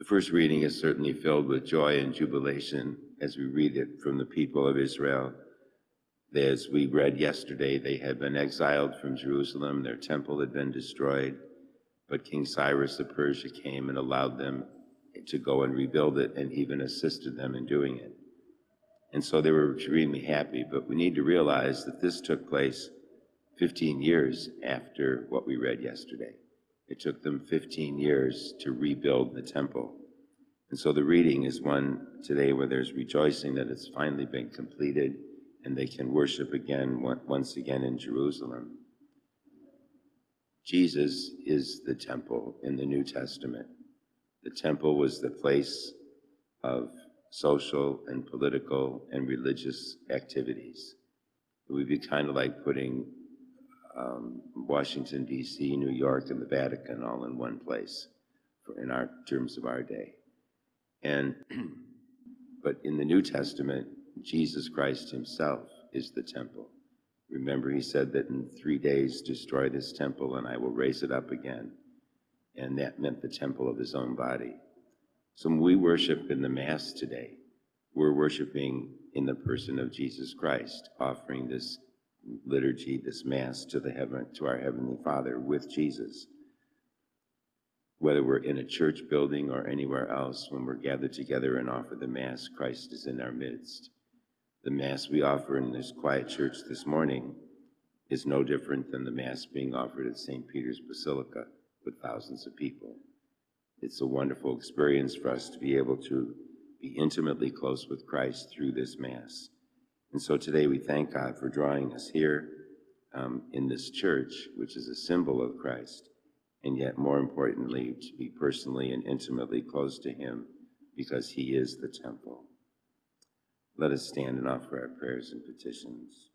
The first reading is certainly filled with joy and jubilation as we read it from the people of Israel. As we read yesterday, they had been exiled from Jerusalem, their temple had been destroyed, but King Cyrus of Persia came and allowed them to go and rebuild it and even assisted them in doing it. And so they were extremely happy, but we need to realize that this took place 15 years after what we read yesterday. It took them 15 years to rebuild the temple. And so the reading is one today where there's rejoicing that it's finally been completed and they can worship again, once again in Jerusalem. Jesus is the temple in the New Testament. The temple was the place of social and political and religious activities. It would be kind of like putting Washington, D.C., New York, and the Vatican all in one place in our terms of our day. But in the New Testament, Jesus Christ himself is the temple. Remember, he said that in 3 days, destroy this temple and I will raise it up again. And that meant the temple of his own body. So when we worship in the Mass today, we're worshiping in the person of Jesus Christ, offering this liturgy, this Mass to our Heavenly Father with Jesus. Whether we're in a church building or anywhere else, when we're gathered together and offer the Mass, Christ is in our midst. The Mass we offer in this quiet church this morning is no different than the Mass being offered at St. Peter's Basilica with thousands of people. It's a wonderful experience for us to be able to be intimately close with Christ through this Mass. And so today we thank God for drawing us here in this church, which is a symbol of Christ, and yet more importantly, to be personally and intimately close to him because he is the temple. Let us stand and offer our prayers and petitions.